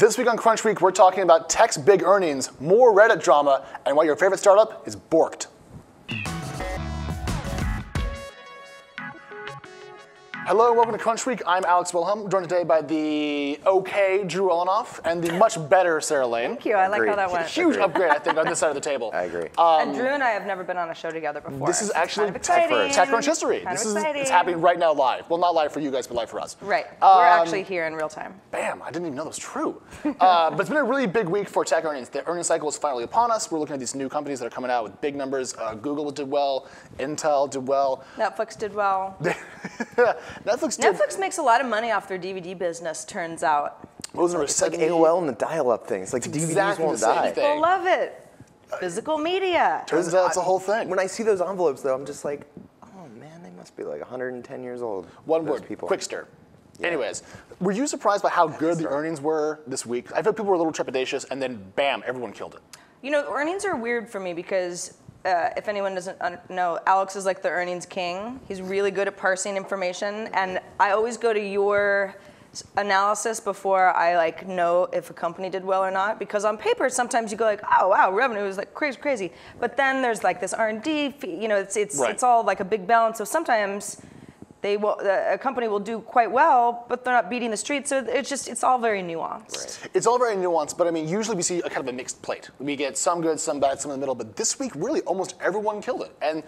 This week on CrunchWeek, we're talking about tech's big earnings, more Reddit drama, and why your favorite startup is borked. Hello and welcome to CrunchWeek. I'm Alex Wilhelm, joined today by the okay Drew Olanoff and the much better Sarah Lane. Thank you. I like how that went. Huge upgrade, I think, on this side of the table. I agree. And Drew and I have never been on a show together before. This is actually TechCrunch history. It's happening right now live. Well, not live for you guys, but live for us. Right. We're actually here in real time. Bam, I didn't even know that was true. But it's been a really big week for tech earnings. The earnings cycle is finally upon us. We're looking at these new companies that are coming out with big numbers. Google did well. Intel did well. Netflix did well. Netflix makes a lot of money off their DVD business, turns out. It's like AOL and the dial-up things. Like DVDs won't die. People love it. Physical media. Turns out it's a whole thing. When I see those envelopes, though, I'm just like, oh man, they must be like 110 years old. One word, quick stir. Yeah. Anyways, were you surprised by how good the earnings were this week? I feel people were a little trepidatious, and then bam, everyone killed it. You know, earnings are weird for me because if anyone doesn't know, Alex is like the earnings king. He's really good at parsing information, and I always go to your analysis before I know if a company did well or not, because on paper sometimes you go like, oh wow, revenue is like crazy, but then there's like this R&D fee, you know, it's all like a big balance. So sometimes a company will do quite well, but they're not beating the street. So it's all very nuanced. Right. It's all very nuanced, but I mean, usually we see a kind of a mixed plate. We get some good, some bad, some in the middle. But this week, really, almost everyone killed it. And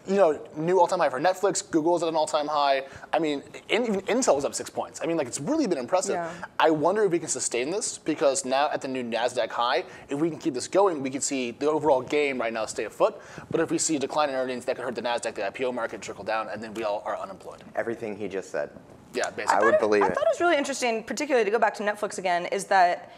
you know, new all-time high for Netflix. Google's at an all-time high. I mean, even Intel was up 6 points. I mean, like it's really been impressive. Yeah. I wonder if we can sustain this, because now at the new Nasdaq high, if we can keep this going, we can see the overall game right now stay afoot. But if we see a decline in earnings, that could hurt the Nasdaq, the IPO market, trickle down, and then we all are unemployed. Everything he just said. Yeah, basically. I would believe it. I thought it was really interesting, particularly to go back to Netflix again, is that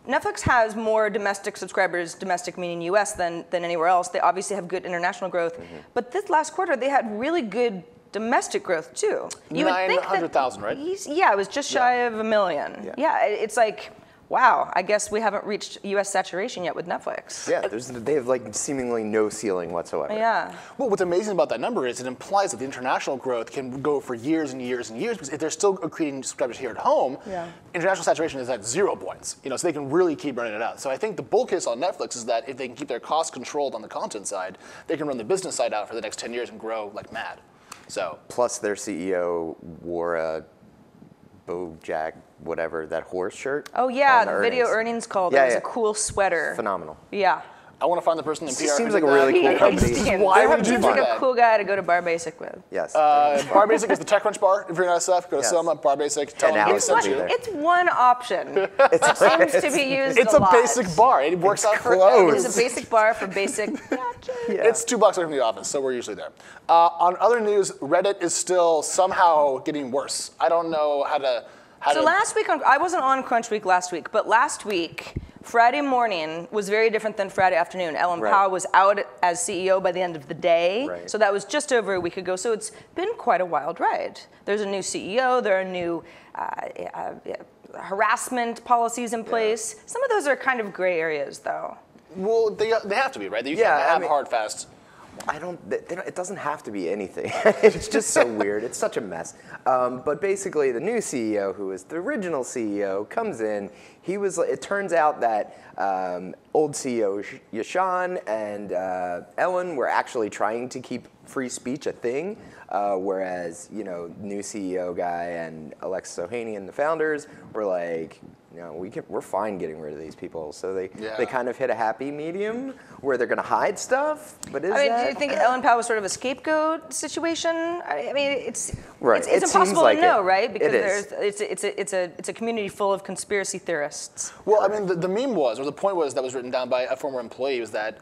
Netflix has more domestic subscribers, domestic meaning US, than anywhere else. They obviously have good international growth. Mm-hmm. But this last quarter, they had really good domestic growth too. 900,000, right? Yeah, it was just shy of 1 million. Yeah, it's like, wow, I guess we haven't reached US saturation yet with Netflix. Yeah, they have like seemingly no ceiling whatsoever. Yeah. Well, what's amazing about that number is it implies that the international growth can go for years and years and years, because if they're still accreting subscribers here at home, international saturation is at 0 points. You know, so they can really keep running it out. So I think the bull case on Netflix is that if they can keep their costs controlled on the content side, they can run the business side out for the next 10 years and grow like mad. So plus their CEO wore a Bojack, whatever, that horse shirt. Oh yeah, the video earnings call. That was a cool sweater. Phenomenal. Yeah. I want to find the person in PR. Seems like a really cool company. Why would you do Seems like a cool guy to go to Bar Basic with. Yes. Bar Basic is the TechCrunch bar. If you're not SF, go to Selma, Bar Basic. Tell them it's one option. It seems to be used It's a lot. basic bar. It works out for It's a basic bar for basic. It's 2 blocks away from the office, so we're usually there. On other news, Reddit is still somehow getting worse. I don't know how to. So last week, I wasn't on CrunchWeek last week, but last week, Friday morning was very different than Friday afternoon. Ellen Powell was out as CEO by the end of the day, so that was just over a week ago. So it's been quite a wild ride. There's a new CEO, there are new harassment policies in place. Some of those are kind of gray areas, though. Well, they have to be, right? You can't have hard, fast. It doesn't have to be anything. It's just so weird. It's such a mess. But basically, the new CEO, who was the original CEO, comes in. It turns out that old CEO Yashan and Ellen were actually trying to keep free speech a thing, whereas new CEO guy and Alexis Ohanian, the founders, were like, we're fine getting rid of these people. So they kind of hit a happy medium where they're going to hide stuff. But do you think Ellen Powell was sort of a scapegoat situation? I mean, it's impossible like to know, right? Because it's a community full of conspiracy theorists. Well, I mean, the meme was, or the point was that was written down by a former employee, was that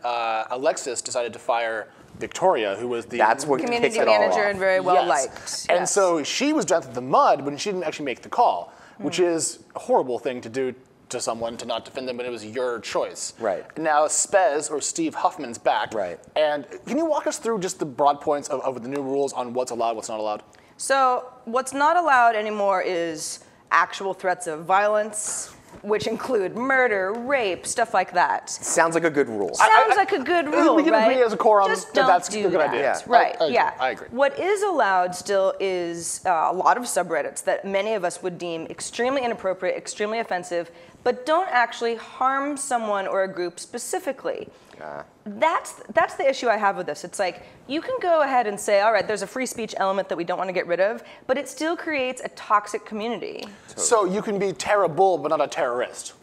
Alexis decided to fire Victoria, who was the community manager and very well liked. And so she was dragged through the mud when she didn't actually make the call, which is a horrible thing to do to someone, to not defend them, but it was your choice. Right. Now Spez, or Steve Huffman's back. Right. And can you walk us through just the broad points of the new rules on what's allowed, what's not allowed? So what's not allowed anymore is actual threats of violence, which include murder, rape, stuff like that. Sounds like a good rule. Sounds like a good rule, we can agree as a quorum Just that that's don't a good that. idea. Yeah. Right, I agree. What is allowed still is a lot of subreddits that many of us would deem extremely inappropriate, extremely offensive, but don't actually harm someone or a group specifically. That's the issue I have with this. It's like, you can go ahead and say, all right, there's a free speech element that we don't want to get rid of, but it still creates a toxic community. So you can be terrible, but not a terrorist.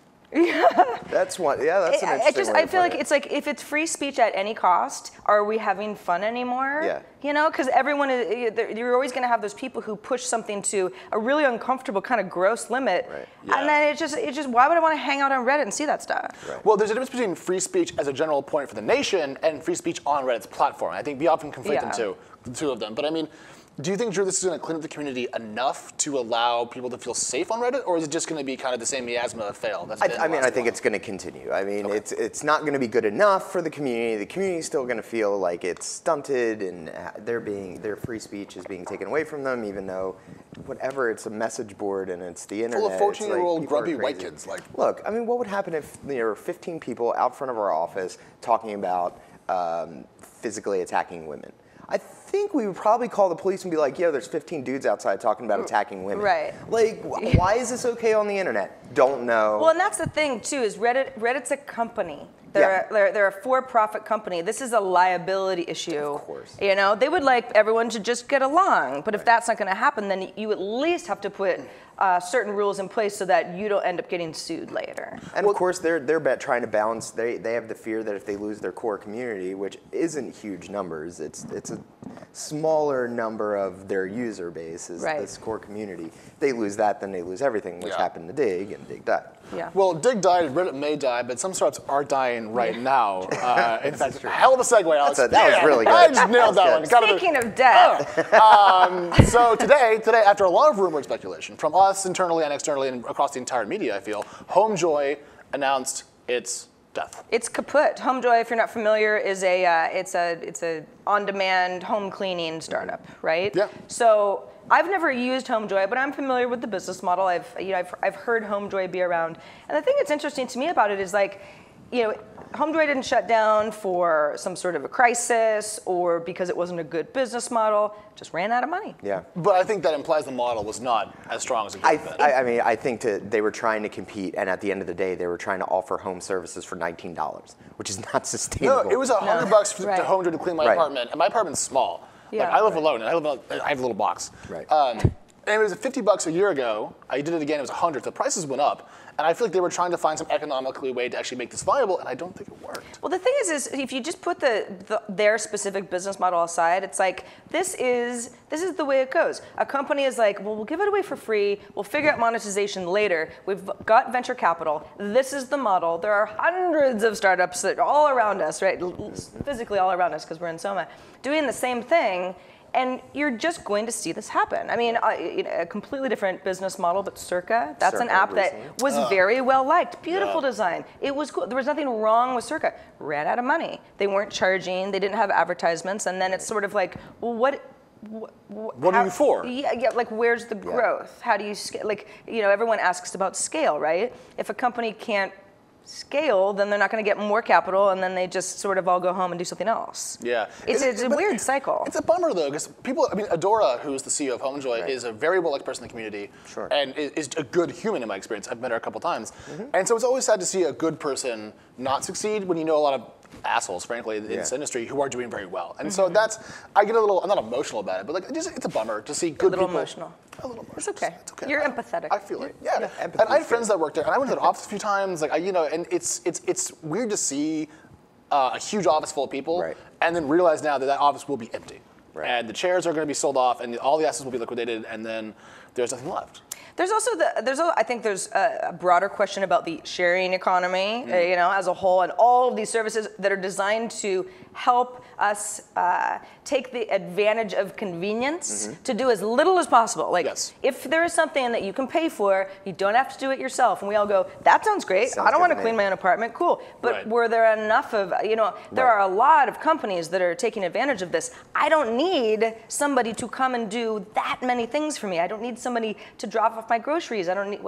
That's one. Yeah, that's an interesting way I feel like it's like, if it's free speech at any cost, are we having fun anymore? Yeah. You know, because everyone is. You're always going to have those people who push something to a really uncomfortable, kind of gross limit, Right. Yeah. and then it just. Why would I want to hang out on Reddit and see that stuff? Right. Well, there's a difference between free speech as a general point for the nation and free speech on Reddit's platform. I think we often conflate the two of them. But I mean, do you think, Drew, this is going to clean up the community enough to allow people to feel safe on Reddit, or is it just going to be kind of the same miasma of fail? I think it's going to continue. I mean, it's not going to be good enough for the community. The community's still going to feel like it's stunted, and their free speech is being taken away from them, even though whatever, it's a message board and it's the internet. Full of 14-year-old people are grubby white crazy. kids. Like, look, I mean, what would happen if there were 15 people out front of our office talking about physically attacking women? I think we would probably call the police and be like, yo, there's 15 dudes outside talking about attacking women. Right. Like, why is this okay on the internet? Don't know. Well, and that's the thing too, is Reddit's a company. They're a for-profit company. This is a liability issue. Of course. You know, they would like everyone to just get along, but if that's not going to happen, then you at least have to put certain rules in place so that you don't end up getting sued later. And of course, they're trying to balance. They have the fear that if they lose their core community, which isn't huge numbers, it's a smaller number of their user base is this core community. If they lose that, then they lose everything, which happened to Dig, and Dig died. Yeah. Well, Dig died, Reddit may die, but some startups are dying right now. In fact, hell of a segue, Alex. That was really good. I just nailed that one. Speaking of death. So today, after a lot of rumor and speculation from us internally and externally and across the entire media, I feel, Homejoy announced its death. It's kaput. Homejoy, if you're not familiar, is it's a on-demand home cleaning startup, right? Yeah. So I've never used Homejoy, but I'm familiar with the business model. I've heard Homejoy be around, and the thing that's interesting to me about it is like, you know, Homejoy didn't shut down for some sort of a crisis or because it wasn't a good business model. It just ran out of money. Yeah. But I think that implies the model was not as strong as it could have been. I mean, I think they were trying to compete, and at the end of the day, they were trying to offer home services for $19, which is not sustainable. No, it was $100 to Homejoy to clean my apartment, and my apartment's small. Yeah. Like, I live alone, and I have a little box. Right. And it was $50 a year ago. I did it again, it was $100. The prices went up. And I feel like they were trying to find some economically way to actually make this viable, and I don't think it worked. Well, the thing is if you just put their specific business model aside, it's like, this is the way it goes. A company is like, well, we'll give it away for free. We'll figure out monetization later. We've got venture capital. This is the model. There are hundreds of startups that are all around us, right? Physically all around us because we're in Soma, doing the same thing. And you're just going to see this happen. I mean, a completely different business model, but Circa, that's an app that was very well liked. Beautiful design. It was cool. There was nothing wrong with Circa. Ran out of money. They weren't charging. They didn't have advertisements. And then it's sort of like, well, what are you for? Yeah, like where's the growth? How do you scale? Like, you know, everyone asks about scale, right? If a company can't scale, then they're not going to get more capital, and then they just sort of all go home and do something else. Yeah. It's a weird cycle. It's a bummer, though, because people, I mean, Adora, who's the CEO of Homejoy, is a very well-liked person in the community. Sure. And is a good human in my experience. I've met her a couple times. And so it's always sad to see a good person not succeed when you know a lot of assholes, frankly, in this industry who are doing very well. And so I get a little, I'm not emotional about it, but like, it's a bummer to see good people. A little emotional. It's okay. It's okay. You're empathetic. I feel it. Yeah. And I had friends that worked there, and I went to the office a few times. Like, and it's weird to see a huge office full of people, and then realize now that office will be empty, and the chairs are going to be sold off, and all the assets will be liquidated, and then there's nothing left. There's also I think there's a broader question about the sharing economy, you know, as a whole, and all of these services that are designed to help us take the advantage of convenience to do as little as possible. Like, if there is something that you can pay for, you don't have to do it yourself. And we all go, that sounds great. I don't want to clean my own apartment. Cool. But were there enough of, you know, there are a lot of companies that are taking advantage of this. I don't need somebody to come and do that many things for me. I don't need somebody to drop off my groceries. I don't need,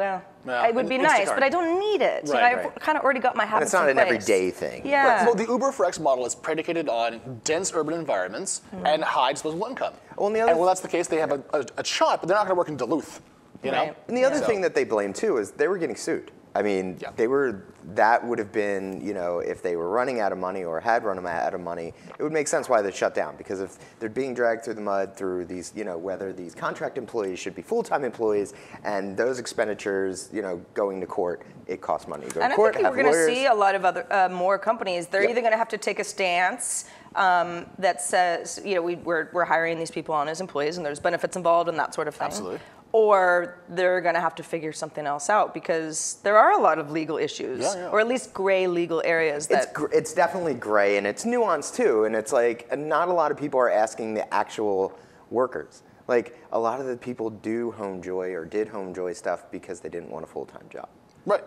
it would be nice, but I don't need it. I've kind of already got my habits in place. It's not an everyday thing. Yeah. Well, the Uber for X model is predicated on dense urban environments and high disposable income. Well, that's the case, they have a shot, but they're not going to work in Duluth. You know? And the other thing that they blame too is they were getting sued. I mean, that would have been, if they were running out of money or had run out of money, it would make sense why they'd shut down. Because if they're being dragged through the mud through these, whether these contract employees should be full-time employees, and those expenditures, going to court, it costs money to go to court. And I think we're going to see a lot of other more companies. They're either going to have to take a stance that says, we're hiring these people on as employees, and there's benefits involved and that sort of thing. Absolutely. Or they're going to have to figure something else out because there are a lot of legal issues, or at least gray legal areas. It's definitely gray, and it's nuanced too. And it's like not a lot of people are asking the actual workers. Like a lot of the people do Homejoy or did Homejoy stuff because they didn't want a full-time job. Right.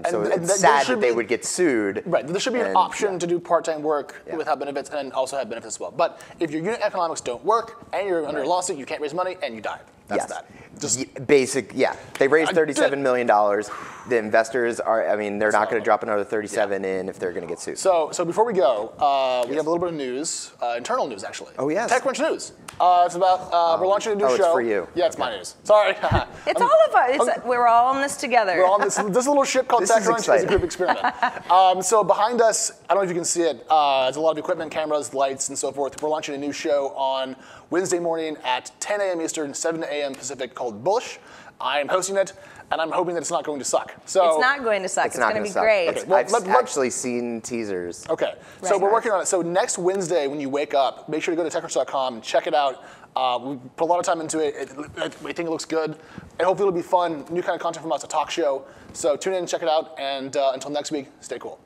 So it's sad that they would get sued. Right. There should be an option to do part-time work without benefits and also have benefits as well. But if your unit economics don't work and you're under a lawsuit, you can't raise money and you die. That's that. Just basic, They raised $37 million. The investors they're not going to drop another 37 in if they're going to get sued. So before we go, we have a little bit of news, internal news actually. Oh, yes. TechCrunch news. It's about, we're launching a new show. It's for you. Yeah, it's my news. Sorry. It's all of us. We're all in this together. We're all in this little ship called TechCrunch is a group experiment. So behind us, I don't know if you can see it, there's a lot of equipment, cameras, lights, and so forth. We're launching a new show on Wednesday morning at 10 a.m. Eastern, 7 a.m. Pacific called Bullish. I am hosting it, and I'm hoping that it's not going to suck. So it's not going to suck. It's going to be suck. great. Okay, well, I've actually seen teasers. Okay, so we're working on it. So next Wednesday when you wake up, make sure to go to techcrunch.com and check it out. We put a lot of time into it. We think it looks good. And hopefully it'll be fun, new kind of content from us, a talk show. So tune in and check it out. And until next week, stay cool.